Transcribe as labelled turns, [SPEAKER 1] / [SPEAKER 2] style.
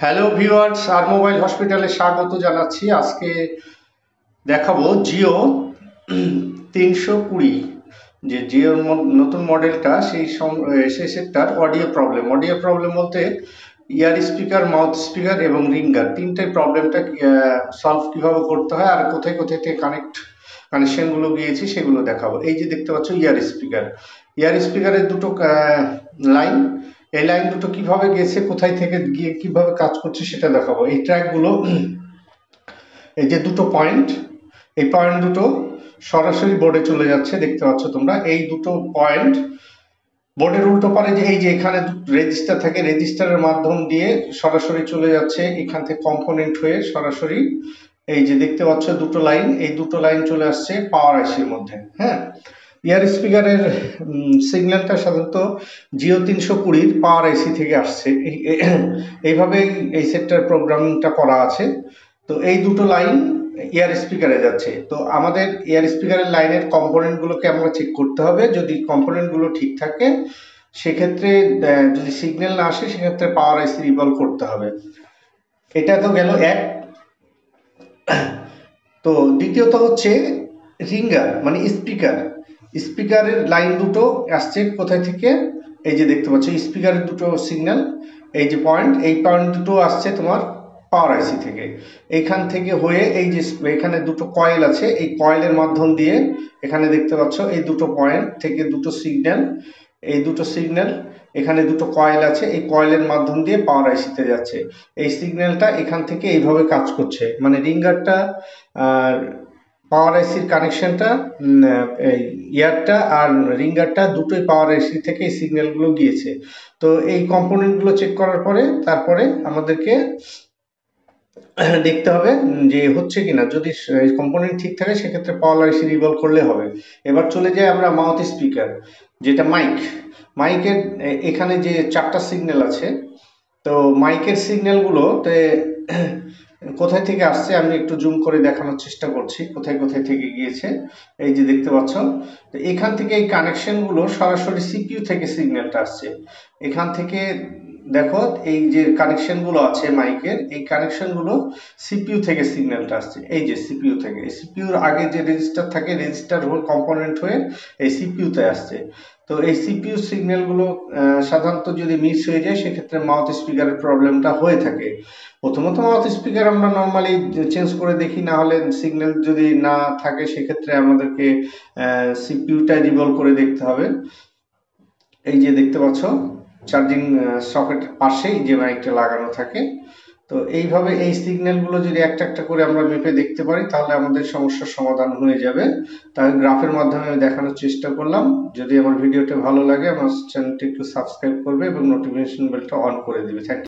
[SPEAKER 1] Hello viewers, আর mobile হসপিটালে স্বাগত জানাচ্ছি। আজকে দেখাবো জিও 320, যে জিওর নতুন মডেলটা সেই সেটটার অডিও প্রবলেম বলতে ইয়ার স্পিকার, মাউথ স্পিকার এবং রিঙ্গার তিনটাই প্রবলেমটা সলভ কিভাবে করতে হয় আর কোথায় কোথায় থেকে কানেকশনগুলো গিয়েছে সেগুলো দেখাবো। এই যে দেখতে পাচ্ছ ইয়ার স্পিকারের দুটো লাইন, এই লাইন দুটো কিভাবে গেছে, কোথায় থেকে গিয়ে কিভাবে কাজ করছে সেটা দেখাবো। এই ট্র্যাকগুলো, এই যে দুটো পয়েন্ট, এই পয়েন্ট দুটো সরাসরি বোর্ডে চলে যাচ্ছে, দেখতে পাচ্ছ তোমরা। এই দুটো পয়েন্ট বোর্ডের উল্টো পারে, যে এই যে এখানে রেজিস্টার থাকে, রেজিস্টারের মাধ্যম দিয়ে সরাসরি চলে যাচ্ছে এখান থেকে কম্পোনেন্ট হয়ে সরাসরি, এই যে দেখতে পাচ্ছ দুটো লাইন, এই দুটো লাইন চলে আসছে পাওয়ার আইসির মধ্যে। হ্যাঁ, ইয়ার স্পিকারের সিগন্যালটা সাধারণত জিও 320 পাওয়ার আইসি থেকে আসছে। এইভাবে এই সেটটার প্রোগ্রামিংটা করা আছে। তো এই দুটো লাইন ইয়ার স্পিকারে যাচ্ছে। তো আমাদের ইয়ার স্পিকারের লাইনের কম্পোনেন্টগুলোকে আমরা চেক করতে হবে। যদি কম্পোনেন্টগুলো ঠিক থাকে সেক্ষেত্রে, যদি সিগন্যাল না আসে সেক্ষেত্রে পাওয়ার আইসি রিভলভ করতে হবে। এটা তো গেল এক। তো দ্বিতীয়ত হচ্ছে রিঙ্গার, মানে স্পিকারের লাইন দুটো আসছে কোথায় থেকে, এই যে দেখতে পাচ্ছ স্পিকারের দুটো সিগন্যাল, এই যে পয়েন্ট, এই পয়েন্ট দুটো আসছে তোমার পাওয়ার আইসি থেকে। এইখান থেকে হয়ে এই যে এখানে দুটো কয়েল আছে, এই কয়েলের মাধ্যম দিয়ে এখানে দেখতে পাচ্ছ এই দুটো পয়েন্ট থেকে দুটো সিগন্যাল, এই দুটো সিগন্যাল, এখানে দুটো কয়েল আছে, এই কয়েলের মাধ্যম দিয়ে পাওয়ার আইসিতে যাচ্ছে। এই সিগন্যালটা এখান থেকে এইভাবে কাজ করছে, মানে রিঙ্গারটা আর পাওয়ার আইসির কানেকশনটা, ইয়ারটা আর রিঙ্গারটা দুটোই পাওয়ার আইসি থেকে এই সিগন্যালগুলো গিয়েছে। তো এই কম্পোনেন্টগুলো চেক করার পরে তারপরে আমাদেরকে দেখতে হবে যে হচ্ছে কিনা। যদি কম্পোনেন্ট ঠিক থাকে সেক্ষেত্রে পাওয়ার আইসি রিভলভ করলে হবে। এবার চলে যাই আমরা মাউথ স্পিকার, যেটা মাইকের এখানে যে চারটা সিগন্যাল আছে। তো মাইকের সিগন্যালগুলোতে কোথায় থেকে আসছে আমি একটু জুম করে দেখানোর চেষ্টা করছি কোথায় কোথায় থেকে গিয়েছে। এই যে দেখতে পাচ্ছ, তো এখান থেকে এই কানেকশনগুলো সরাসরি সিপিইউ থেকে সিগন্যালটা আসছে। এখান থেকে দেখো এই যে কানেকশনগুলো আছে মাইকের, এই কানেকশনগুলো সিপিইউ থেকে সিগন্যালটা আসছে। এই যে সিপিইউ থেকে, সিপিইউর আগে যে রেজিস্টার থাকে, রেজিস্টার হয়ে কম্পোনেন্ট হয়ে এই সিপিইউতে আসছে। তো এই সিপিইউ সিগন্যালগুলো সাধারণত যদি মিস হয়ে যায় সেক্ষেত্রে মাউথ স্পিকারের প্রবলেমটা হয়ে থাকে। প্রথমত মাউথ স্পিকার আমরা নর্মালি চেঞ্জ করে দেখি, না হলে সিগন্যাল যদি না থাকে সেক্ষেত্রে আমাদেরকে সিপিইউটা রিভলভ করে দেখতে হবে। এই যে দেখতে পাচ্ছ চার্জিং সকেটের পাশেই যে মাইকটা লাগানো থাকে। তো এইভাবে এই সিগন্যালগুলো যদি একটা একটা করে আমরা মেপে দেখতে পারি তাহলে আমাদের সমস্যার সমাধান হয়ে যাবে। তাহলে গ্রাফের মাধ্যমে আমি দেখানোর চেষ্টা করলাম। যদি আমার ভিডিওটা ভালো লাগে আমার চ্যানেলটি একটু সাবস্ক্রাইব করবে এবং নোটিফিকেশন বেলটা অন করে দিবে। Thank you.